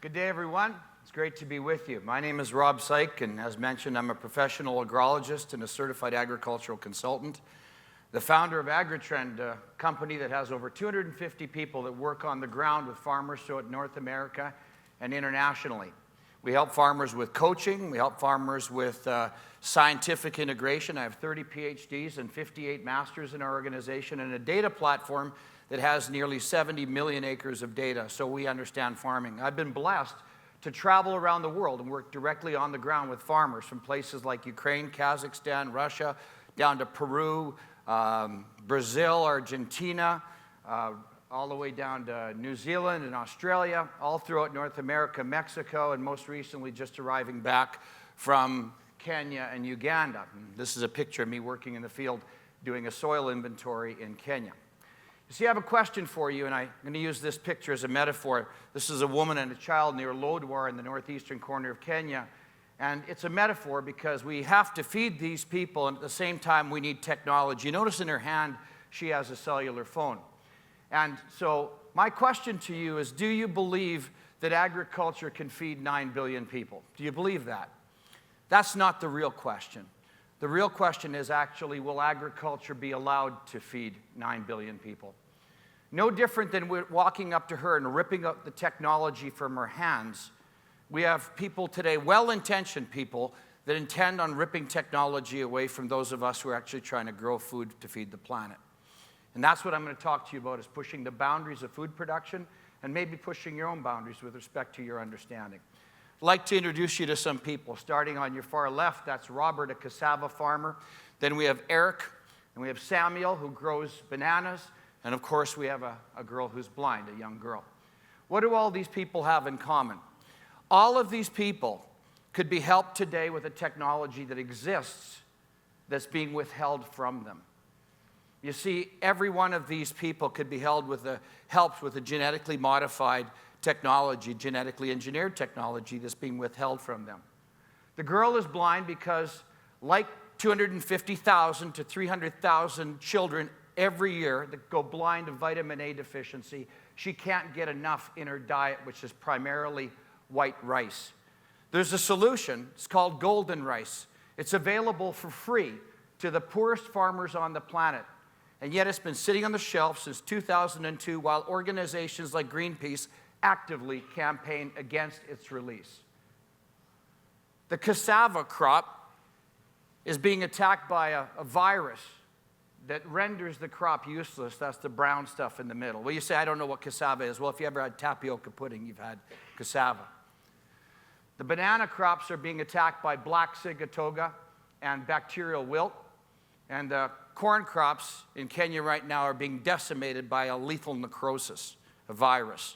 Good day, everyone. It's great to be with you. My name is Rob Saik, and as mentioned, I'm a professional agrologist and a certified agricultural consultant. The founder of Agri-Trend, a company that has over 250 people that work on the ground with farmers throughout North America and internationally. We help farmers with coaching. We help farmers with scientific integration. I have 30 PhDs and 58 masters in our organization, and a data platform that has nearly 70 million acres of data, so we understand farming. I've been blessed to travel around the world and work directly on the ground with farmers from places like Ukraine, Kazakhstan, Russia, down to Peru, Brazil, Argentina, all the way down to New Zealand and Australia, all throughout North America, Mexico, and most recently just arriving back from Kenya and Uganda. This is a picture of me working in the field doing a soil inventory in Kenya. You see, I have a question for you, and I'm going to use this picture as a metaphor. This is a woman and a child near Lodwar in the northeastern corner of Kenya. And it's a metaphor because we have to feed these people, and at the same time we need technology. You notice in her hand, she has a cellular phone. And so my question to you is, do you believe that agriculture can feed 9 billion people? Do you believe that? That's not the real question. The real question is actually, will agriculture be allowed to feed 9 billion people? No different than walking up to her and ripping up the technology from her hands. We have people today, well-intentioned people, that intend on ripping technology away from those of us who are actually trying to grow food to feed the planet. And that's what I'm going to talk to you about, is pushing the boundaries of food production and maybe pushing your own boundaries with respect to your understanding. I'd like to introduce you to some people. Starting on your far left, that's Robert, a cassava farmer. Then we have Eric, and we have Samuel, who grows bananas. And of course, we have a girl who's blind, a young girl. What do all these people have in common? All of these people could be helped today with a technology that exists that's being withheld from them. You see, every one of these people could be helped with a genetically modified technology, genetically engineered technology that's being withheld from them. The girl is blind because, like 250,000 to 300,000 children every year that go blind of vitamin A deficiency, she can't get enough in her diet, which is primarily white rice. There's a solution. It's called golden rice. It's available for free to the poorest farmers on the planet. And yet it's been sitting on the shelf since 2002 while organizations like Greenpeace actively campaign against its release. The cassava crop is being attacked by a virus that renders the crop useless. That's the brown stuff in the middle. Well, you say, I don't know what cassava is. Well, if you ever had tapioca pudding, you've had cassava. The banana crops are being attacked by black sigatoka and bacterial wilt. And the corn crops in Kenya right now are being decimated by a lethal necrosis, a virus.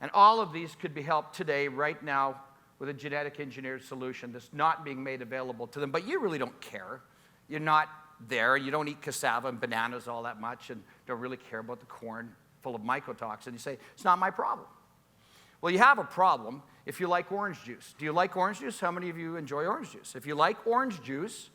And all of these could be helped today, right now, with a genetic engineered solution that's not being made available to them. But you really don't care. You're not there. You don't eat cassava and bananas all that much and don't really care about the corn full of mycotoxins. You say, it's not my problem. Well, you have a problem if you like orange juice. Do you like orange juice? How many of you enjoy orange juice? If you like orange juice,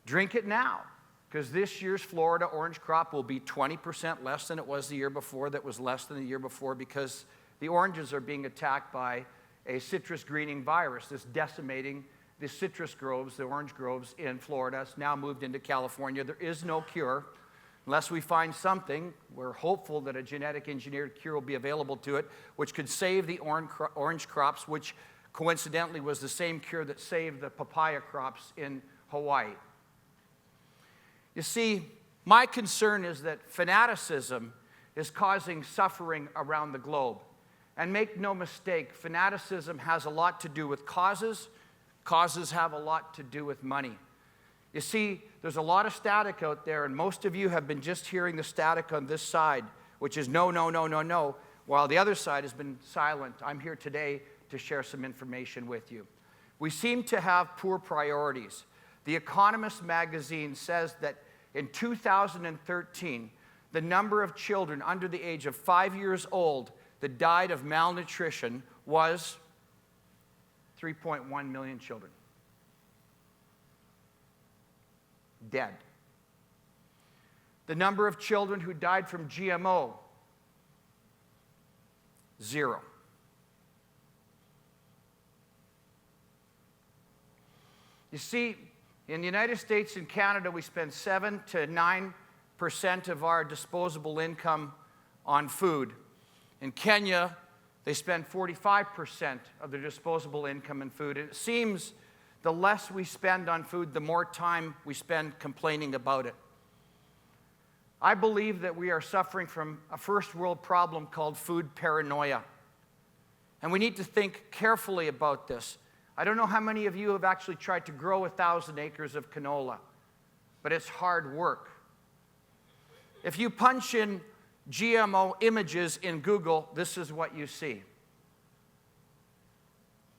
drink it now, because this year's Florida orange crop will be 20% less than it was the year before, that was less than the year before, because the oranges are being attacked by a citrus greening virus that's decimating the citrus groves, the orange groves in Florida. It's now moved into California. There is no cure. Unless we find something, we're hopeful that a genetic engineered cure will be available to it, which could save the orange crops, which coincidentally was the same cure that saved the papaya crops in Hawaii. You see, my concern is that fanaticism is causing suffering around the globe. And make no mistake, fanaticism has a lot to do with causes. Causes have a lot to do with money. You see, there's a lot of static out there, and most of you have been just hearing the static on this side, which is no, no, no, no, no, while the other side has been silent. I'm here today to share some information with you. We seem to have poor priorities. The Economist magazine says that in 2013, the number of children under the age of 5 years old that died of malnutrition was 3.1 million children. Dead. The number of children who died from GMO, 0. You see, in the United States and Canada, we spend 7 to 9% of our disposable income on food. In Kenya, they spend 45% of their disposable income in food. And it seems the less we spend on food, the more time we spend complaining about it. I believe that we are suffering from a first world problem called food paranoia. And we need to think carefully about this. I don't know how many of you have actually tried to grow 1,000 acres of canola, but it's hard work. If you punch in GMO images in Google, this is what you see.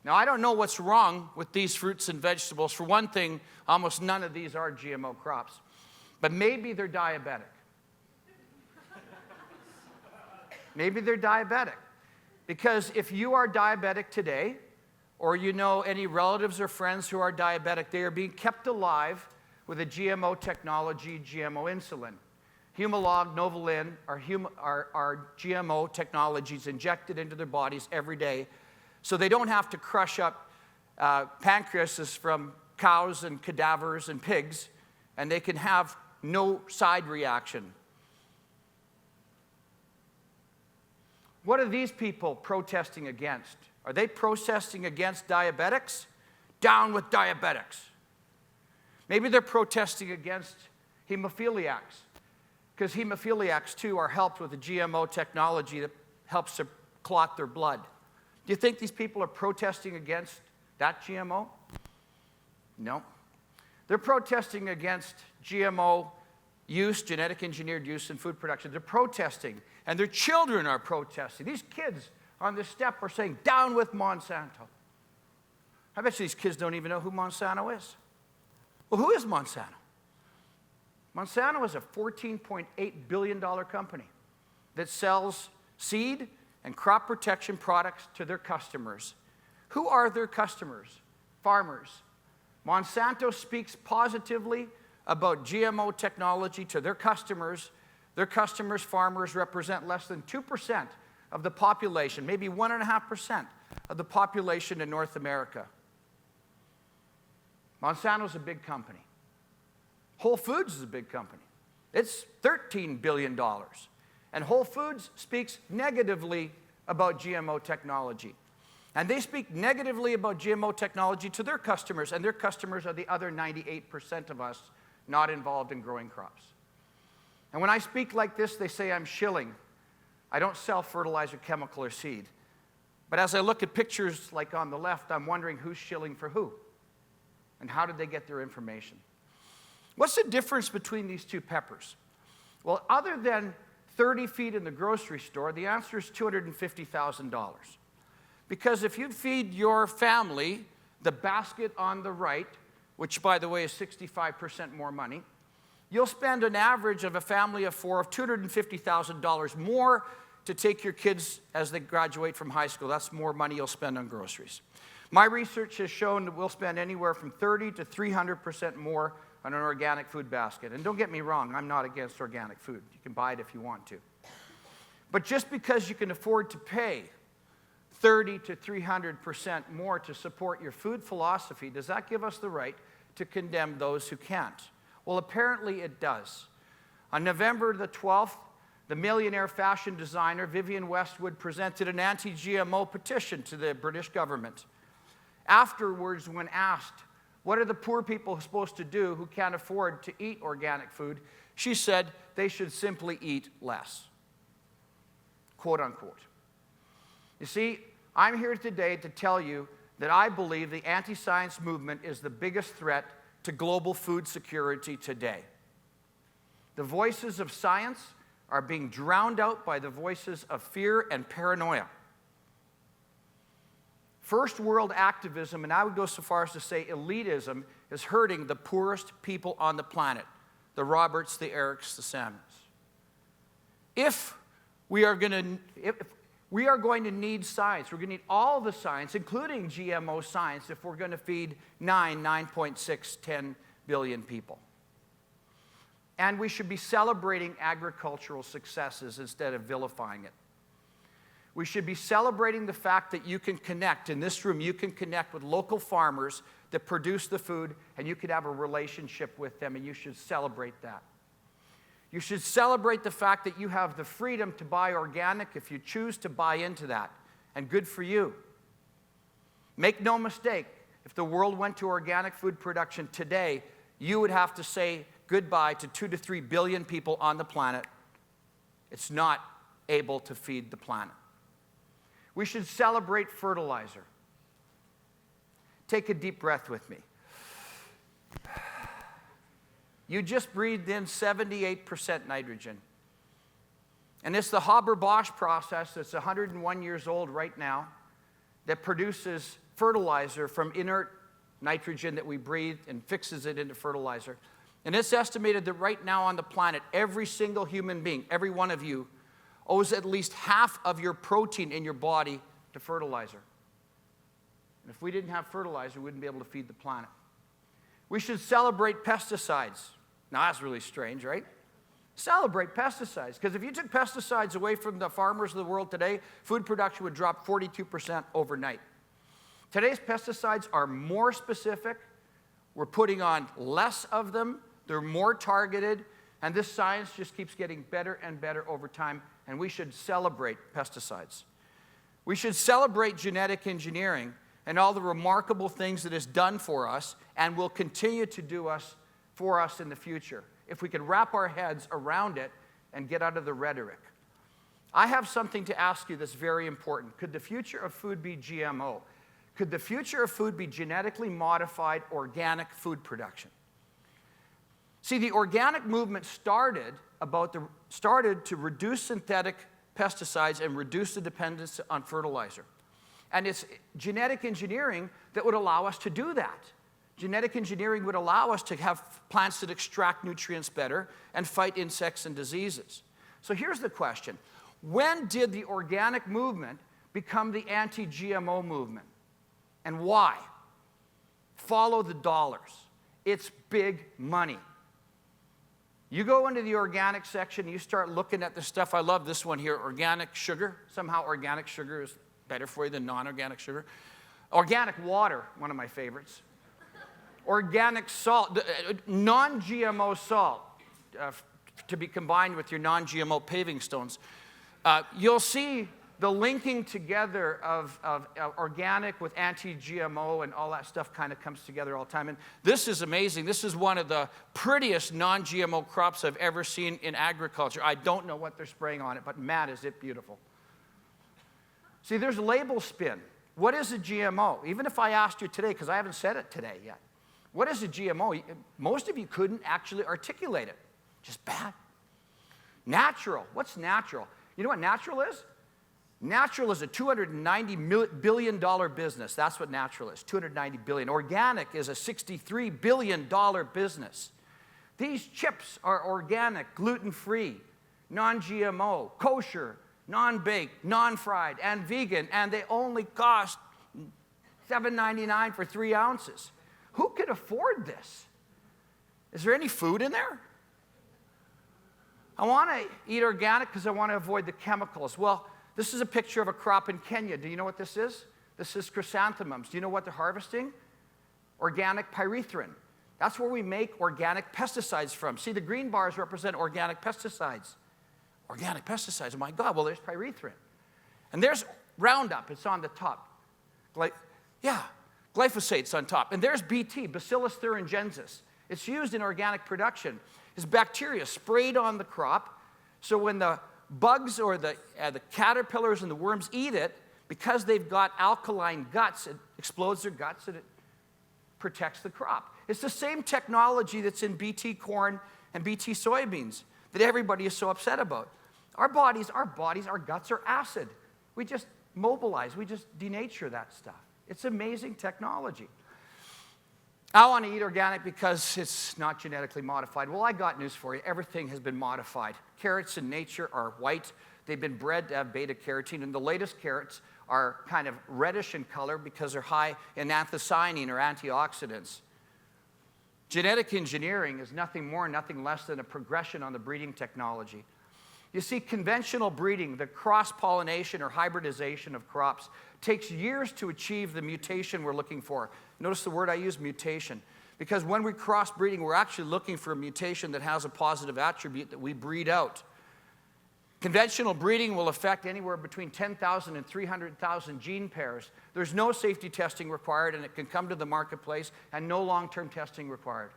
Now, I don't know what's wrong with these fruits and vegetables. For one thing, almost none of these are GMO crops. But maybe they're diabetic. Maybe they're diabetic. Because if you are diabetic today, or you know any relatives or friends who are diabetic, they are being kept alive with a GMO technology, GMO insulin. Humalog, Novolin are GMO technologies injected into their bodies every day, so they don't have to crush up pancreases from cows and cadavers and pigs, and they can have no side reaction. What are these people protesting against? Are they protesting against diabetics? Down with diabetics. Maybe they're protesting against hemophiliacs, because hemophiliacs too are helped with the GMO technology that helps to clot their blood. Do you think these people are protesting against that GMO? No. They're protesting against GMO use, genetic engineered use in food production. They're protesting, and their children are protesting. These kids on this step are saying, down with Monsanto. I bet you these kids don't even know who Monsanto is. Well, who is Monsanto? Monsanto is a $14.8 billion company that sells seed and crop protection products to their customers. Who are their customers? Farmers. Monsanto speaks positively about GMO technology to their customers. Their customers, farmers, represent less than 2% of the population, maybe 1.5% of the population in North America. Monsanto's a big company. Whole Foods is a big company. It's $13 billion. And Whole Foods speaks negatively about GMO technology. And they speak negatively about GMO technology to their customers, and their customers are the other 98% of us not involved in growing crops. And when I speak like this, they say I'm shilling. I don't sell fertilizer, chemical, or seed. But as I look at pictures like on the left, I'm wondering who's shilling for who, and how did they get their information? What's the difference between these two peppers? Well, other than 30 feet in the grocery store, the answer is $250,000. Because if you feed your family the basket on the right, which by the way is 65% more money, you'll spend an average of a family of four of $250,000 more to take your kids as they graduate from high school. That's more money you'll spend on groceries. My research has shown that we'll spend anywhere from 30 to 300% more on an organic food basket. And don't get me wrong, I'm not against organic food. You can buy it if you want to. But just because you can afford to pay 30 to 300% more to support your food philosophy, does that give us the right to condemn those who can't? Well, apparently it does. On November the 12th, the millionaire fashion designer Vivienne Westwood presented an anti-GMO petition to the British government. Afterwards, when asked, what are the poor people supposed to do who can't afford to eat organic food, she said they should simply eat less. Quote unquote. You see, I'm here today to tell you that I believe the anti-science movement is the biggest threat to global food security today. The voices of science are being drowned out by the voices of fear and paranoia. First world activism, and I would go so far as to say elitism, is hurting the poorest people on the planet, the Roberts, the Erics, the Samuels. If we are going to need science, we're going to need all the science, including GMO science, if we're going to feed 9.6, 10 billion people. And we should be celebrating agricultural successes instead of vilifying it. We should be celebrating the fact that you can connect. In this room, you can connect with local farmers that produce the food, and you could have a relationship with them, and you should celebrate that. You should celebrate the fact that you have the freedom to buy organic if you choose to buy into that, and good for you. Make no mistake, if the world went to organic food production today, you would have to say goodbye to 2 to 3 billion people on the planet. It's not able to feed the planet. We should celebrate fertilizer. Take a deep breath with me. You just breathed in 78% nitrogen. And it's the Haber-Bosch process that's 101 years old right now that produces fertilizer from inert nitrogen that we breathe and fixes it into fertilizer. And it's estimated that right now on the planet, every single human being, every one of you, owes at least half of your protein in your body to fertilizer. And if we didn't have fertilizer, we wouldn't be able to feed the planet. We should celebrate pesticides. Now, that's really strange, right? Celebrate pesticides, because if you took pesticides away from the farmers of the world today, food production would drop 42% overnight. Today's pesticides are more specific. We're putting on less of them. They're more targeted, and this science just keeps getting better and better over time, and we should celebrate pesticides. We should celebrate genetic engineering and all the remarkable things that it's done for us and will continue to do for us in the future, if we could wrap our heads around it and get out of the rhetoric. I have something to ask you that's very important. Could the future of food be GMO? Could the future of food be genetically modified organic food production? See, the organic movement started to reduce synthetic pesticides and reduce the dependence on fertilizer. And it's genetic engineering that would allow us to do that. Genetic engineering would allow us to have plants that extract nutrients better and fight insects and diseases. So here's the question. When did the organic movement become the anti-GMO movement? And why? Follow the dollars. It's big money. You go into the organic section, you start looking at the stuff. I love this one here, organic sugar. Somehow organic sugar is better for you than non-organic sugar. Organic water, one of my favorites. Organic salt, non-GMO salt, to be combined with your non-GMO paving stones. You'll see the linking together of organic with anti-GMO and all that stuff kind of comes together all the time. And this is amazing. This is one of the prettiest non-GMO crops I've ever seen in agriculture. I don't know what they're spraying on it, but man, is it beautiful. See, there's label spin. What is a GMO? Even if I asked you today, because I haven't said it today yet, what is a GMO? Most of you couldn't actually articulate it. Just bad. Natural. What's natural? You know what natural is? Natural is a $290 billion business. That's what natural is, $290 billion. Organic is a $63 billion business. These chips are organic, gluten-free, non-GMO, kosher, non-baked, non-fried, and vegan, and they only cost $7.99 for 3 ounces. Who could afford this? Is there any food in there? I want to eat organic because I want to avoid the chemicals. Well, this is a picture of a crop in Kenya. Do you know what this is? This is chrysanthemums. Do you know what they're harvesting? Organic pyrethrin. That's where we make organic pesticides from. See, the green bars represent organic pesticides. Organic pesticides, oh my God, well, there's pyrethrin. And there's Roundup, it's on the top. Glyphosate's on top. And there's BT, Bacillus thuringiensis. It's used in organic production. It's bacteria sprayed on the crop, so when the bugs or the caterpillars and the worms eat it, because they've got alkaline guts, it explodes their guts and it protects the crop. It's the same technology that's in BT corn and BT soybeans that everybody is so upset about. Our guts are acid. We just mobilize, we just denature that stuff. It's amazing technology. I want to eat organic because it's not genetically modified. Well, I got news for you. Everything has been modified. Carrots in nature are white. They've been bred to have beta-carotene, and the latest carrots are kind of reddish in color because they're high in anthocyanin or antioxidants. Genetic engineering is nothing more, nothing less than a progression on the breeding technology. You see, conventional breeding, the cross-pollination or hybridization of crops, takes years to achieve the mutation we're looking for. Notice the word I use, mutation. Because when we cross-breeding, we're actually looking for a mutation that has a positive attribute that we breed out. Conventional breeding will affect anywhere between 10,000 and 300,000 gene pairs. There's no safety testing required, and it can come to the marketplace, and no long-term testing required.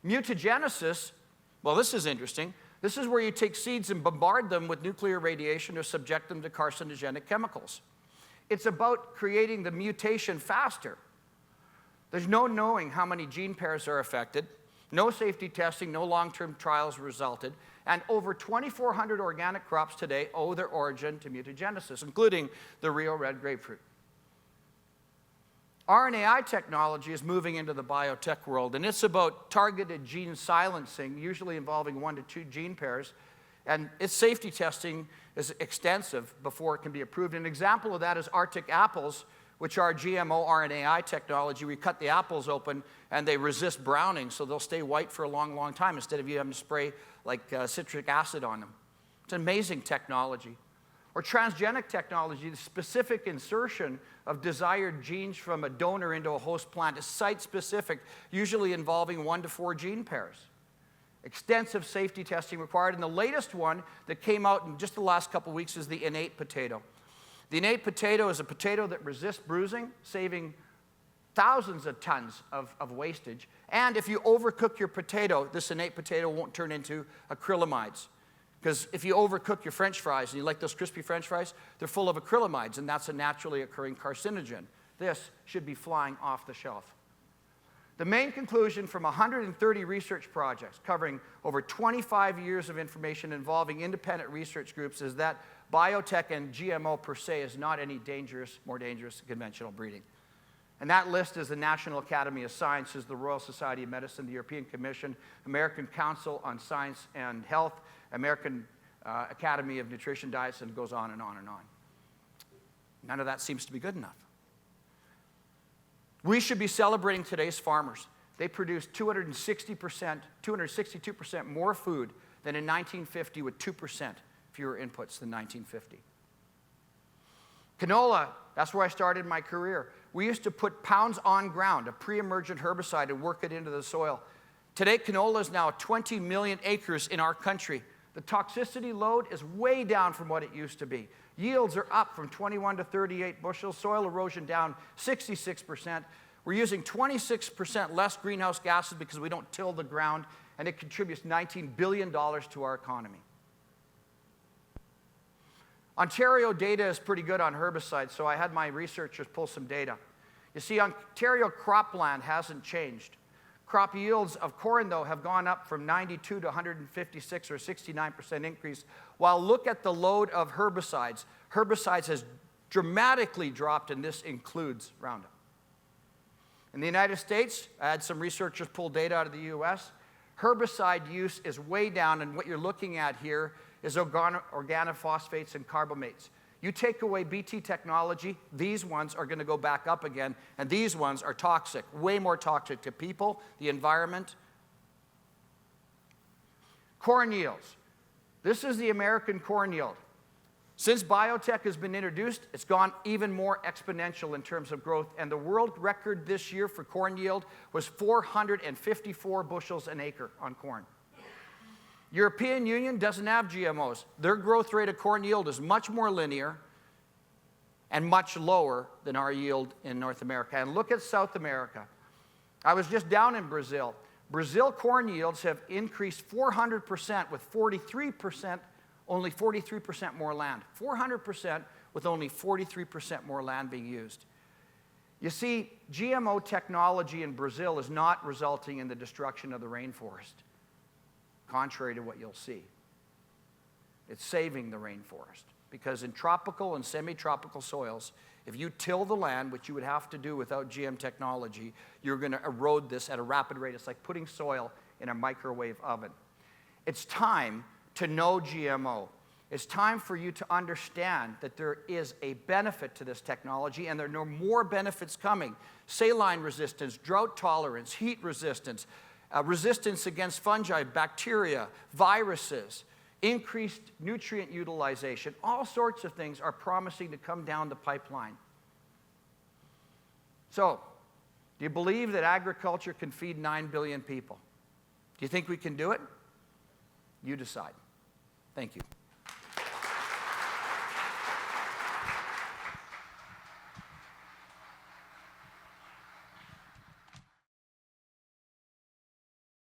Mutagenesis, well, this is interesting. This is where you take seeds and bombard them with nuclear radiation or subject them to carcinogenic chemicals. It's about creating the mutation faster. There's no knowing how many gene pairs are affected. No safety testing, no long-term trials resulted. And over 2,400 organic crops today owe their origin to mutagenesis, including the Rio red grapefruit. RNAi technology is moving into the biotech world, and it's about targeted gene silencing, usually involving 1 to 2 gene pairs, and its safety testing is extensive before it can be approved. An example of that is Arctic apples, which are GMO RNAi technology. We cut the apples open, and they resist browning, so they'll stay white for a long, long time instead of you having to spray like citric acid on them. It's an amazing technology. Or transgenic technology, the specific insertion of desired genes from a donor into a host plant is site-specific, usually involving 1 to 4 gene pairs. Extensive safety testing required, and the latest one that came out in just the last couple weeks is the innate potato. The innate potato is a potato that resists bruising, saving thousands of tons of wastage. And if you overcook your potato, this innate potato won't turn into acrylamides. Because if you overcook your French fries, and you like those crispy French fries, they're full of acrylamides, and that's a naturally occurring carcinogen. This should be flying off the shelf. The main conclusion from 130 research projects covering over 25 years of information involving independent research groups is that biotech and GMO per se is not any more dangerous than conventional breeding. And that list is the National Academy of Sciences, the Royal Society of Medicine, the European Commission, American Council on Science and Health, American Academy of Nutrition, Diets, and it goes on and on and on. None of that seems to be good enough. We should be celebrating today's farmers. They produce 262% more food than in 1950 with 2% fewer inputs than 1950. Canola, that's where I started my career. We used to put pounds on ground, a pre-emergent herbicide, and work it into the soil. Today, canola is now 20 million acres in our country. The toxicity load is way down from what it used to be. Yields are up from 21 to 38 bushels, soil erosion down 66%. We're using 26% less greenhouse gases because we don't till the ground, and it contributes $19 billion to our economy. Ontario data is pretty good on herbicides, so I had my researchers pull some data. You see, Ontario cropland hasn't changed. Crop yields of corn, though, have gone up from 92 to 156, or 69% increase, while look at the load of herbicides. Herbicides has dramatically dropped, and this includes Roundup. In the United States, I had some researchers pull data out of the US. Herbicide use is way down, and what you're looking at here is organophosphates and carbamates. You take away BT technology, these ones are going to go back up again, and these ones are toxic, way more toxic to people, the environment. Corn yields. This is the American corn yield. Since biotech has been introduced, it's gone even more exponential in terms of growth, and the world record this year for corn yield was 454 bushels an acre on corn. European Union doesn't have GMOs. Their growth rate of corn yield is much more linear and much lower than our yield in North America. And look at South America. I was just down in Brazil. Brazil corn yields have increased 400% with 43%, only 43% more land. 400% with only 43% more land being used. You see, GMO technology in Brazil is not resulting in the destruction of the rainforest, contrary to what you'll see. It's saving the rainforest, because in tropical and semi-tropical soils, if you till the land, which you would have to do without GM technology, you're going to erode this at a rapid rate. It's like putting soil in a microwave oven. It's time to know GMO. It's time for you to understand that there is a benefit to this technology, and there are more benefits coming. Saline resistance, drought tolerance, heat resistance, resistance against fungi, bacteria, viruses. increased nutrient utilization. All sorts of things are promising to come down the pipeline. So, do you believe that agriculture can feed 9 billion people? Do you think we can do it? You decide. Thank you.